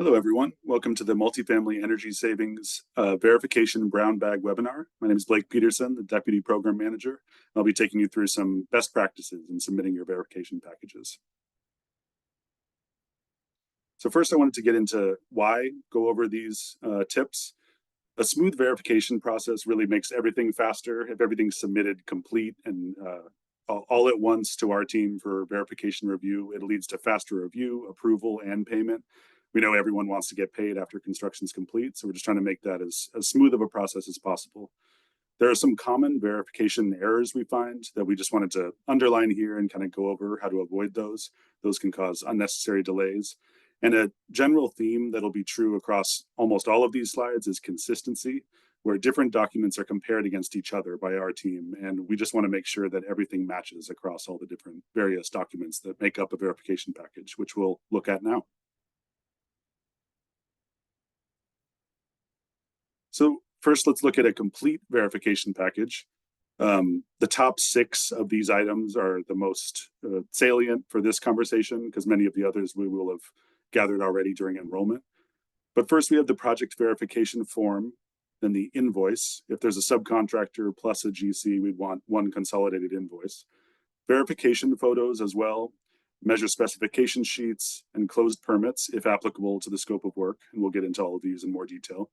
Hello, everyone. Welcome to the Multifamily Energy Savings Verification Brown Bag webinar. My name is Blake Peterson, the Deputy Program Manager. I'll be taking you through some best practices in submitting your verification packages. So first, I wanted to get into why go over these tips. A smooth verification process really makes everything faster. If everything's submitted complete and all at once to our team for verification review, it leads to faster review, approval, and payment. We know everyone wants to get paid after construction is complete, so we're just trying to make that as smooth of a process as possible. There are some common verification errors we find that we just wanted to underline here and kind of go over how to avoid those. Those can cause unnecessary delays. And a general theme that'll be true across almost all of these slides is consistency, where different documents are compared against each other by our team. And we just want to make sure that everything matches across all the different various documents that make up a verification package, which we'll look at now. So first, let's look at a complete verification package. The top 6 of these items are the most salient for this conversation because many of the others we will have gathered already during enrollment. But first, we have the project verification form, then the invoice. If there's a subcontractor plus a GC, we'd want one consolidated invoice. Verification photos as well, measure specification sheets, and closed permits if applicable to the scope of work. And we'll get into all of these in more detail.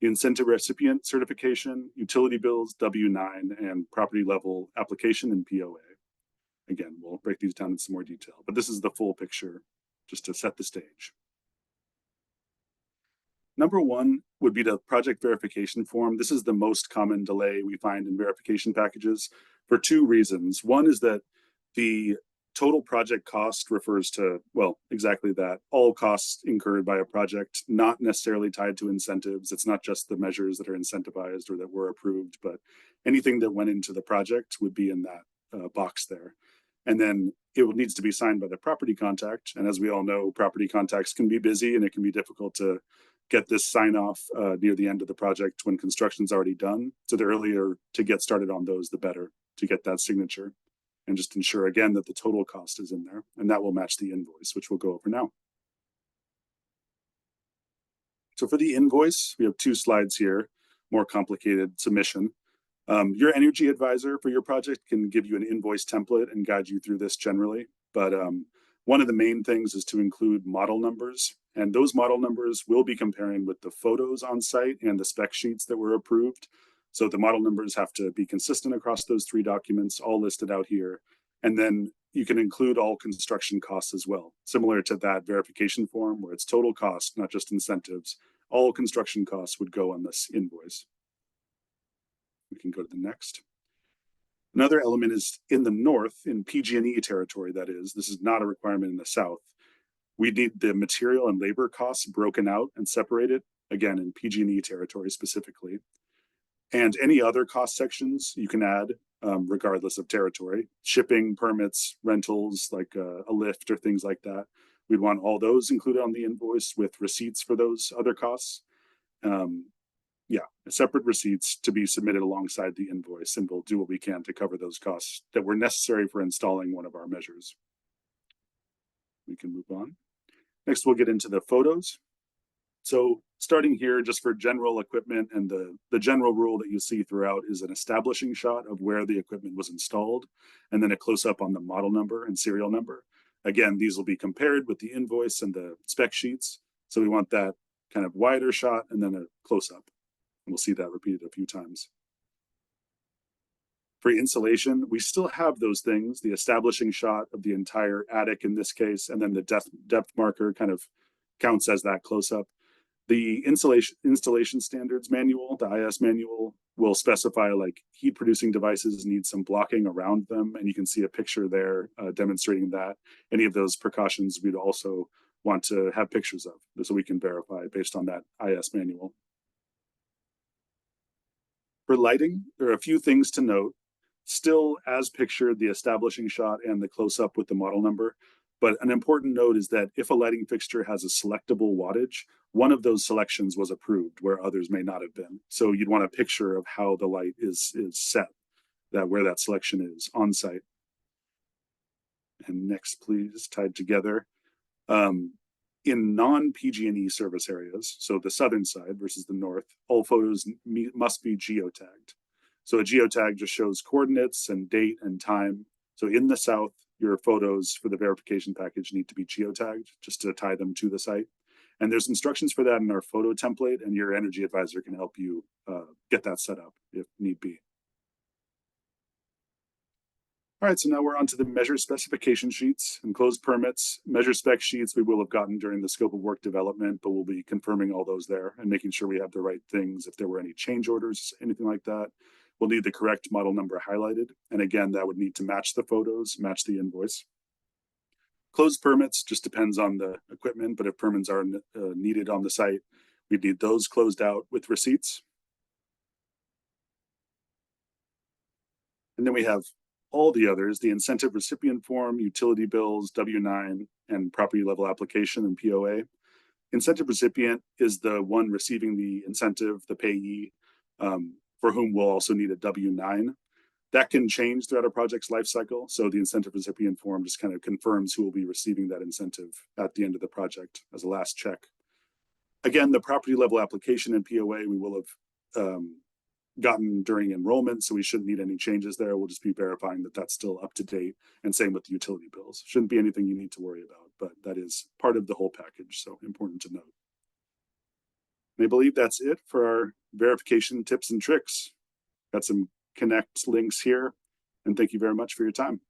The incentive recipient certification, utility bills, W-9, and property level application and POA. Again, we'll break these down in some more detail, but this is the full picture just to set the stage. Number 1 would be the project verification form. This is the most common delay we find in verification packages for 2 reasons. One is that the total project cost refers to, well, exactly that, all costs incurred by a project, not necessarily tied to incentives. It's not just the measures that are incentivized or that were approved, but anything that went into the project would be in that box there. And then it needs to be signed by the property contact. And as we all know, property contacts can be busy and it can be difficult to get this sign off near the end of the project when construction's already done. So the earlier to get started on those, the better to get that signature. And just ensure again that the total cost is in there, and that will match the invoice, which we'll go over now. So for the invoice, we have 2 slides here, more complicated submission. Your energy advisor for your project can give you an invoice template and guide you through this generally. But one of the main things is to include model numbers, and those model numbers will be comparing with the photos on site and the spec sheets that were approved. So the model numbers have to be consistent across those 3 documents, all listed out here. And then you can include all construction costs as well, similar to that verification form where it's total cost, not just incentives. All construction costs would go on this invoice. We can go to the next. Another element is in the north, in PG&E territory, that is. This is not a requirement in the south. We need the material and labor costs broken out and separated, again, in PG&E territory specifically. And any other cost sections you can add regardless of territory. Shipping, permits, rentals, like a lift or things like that. We'd want all those included on the invoice with receipts for those other costs. Separate receipts to be submitted alongside the invoice, and we'll do what we can to cover those costs that were necessary for installing one of our measures. We can move on. Next, we'll get into the photos. So starting here, just for general equipment, and the general rule that you see throughout is an establishing shot of where the equipment was installed, and then a close-up on the model number and serial number. Again, these will be compared with the invoice and the spec sheets. So we want that kind of wider shot and then a close-up. And we'll see that repeated a few times. For insulation, we still have those things, the establishing shot of the entire attic in this case, and then the depth marker kind of counts as that close-up. The installation standards manual, the IS manual, will specify like heat producing devices need some blocking around them. And you can see a picture there demonstrating that. Any of those precautions we'd also want to have pictures of so we can verify based on that IS manual. For lighting, there are a few things to note. Still, as pictured, the establishing shot and the close-up with the model number. But an important note is that if a lighting fixture has a selectable wattage, one of those selections was approved where others may not have been. So you'd want a picture of how the light is set, that where that selection is on site. And next, please, tied together. In non-PG&E service areas, so the southern side versus the north, all photos must be geotagged. So a geotag just shows coordinates and date and time. So in the south, your photos for the verification package need to be geotagged just to tie them to the site. And there's instructions for that in our photo template, and your energy advisor can help you get that set up if need be. All right, so now we're on to the measure specification sheets. Enclosed permits, measure spec sheets we will have gotten during the scope of work development, but we'll be confirming all those there and making sure we have the right things. If there were any change orders, anything like that, we'll need the correct model number highlighted. And again, that would need to match the photos, match the invoice. Closed permits just depends on the equipment, but if permits are needed on the site, we'd need those closed out with receipts. And then we have all the others, the incentive recipient form, utility bills, W-9, and property level application and POA. Incentive recipient is the one receiving the incentive, the payee, for whom we'll also need a W-9. That can change throughout a project's life cycle. So the incentive recipient form just kind of confirms who will be receiving that incentive at the end of the project as a last check. Again, the property level application and POA we will have gotten during enrollment, so we shouldn't need any changes there. We'll just be verifying that that's still up to date, and same with the utility bills. Shouldn't be anything you need to worry about, but that is part of the whole package, so important to note. And I believe that's it for our verification tips and tricks. Got some connect links here, and thank you very much for your time.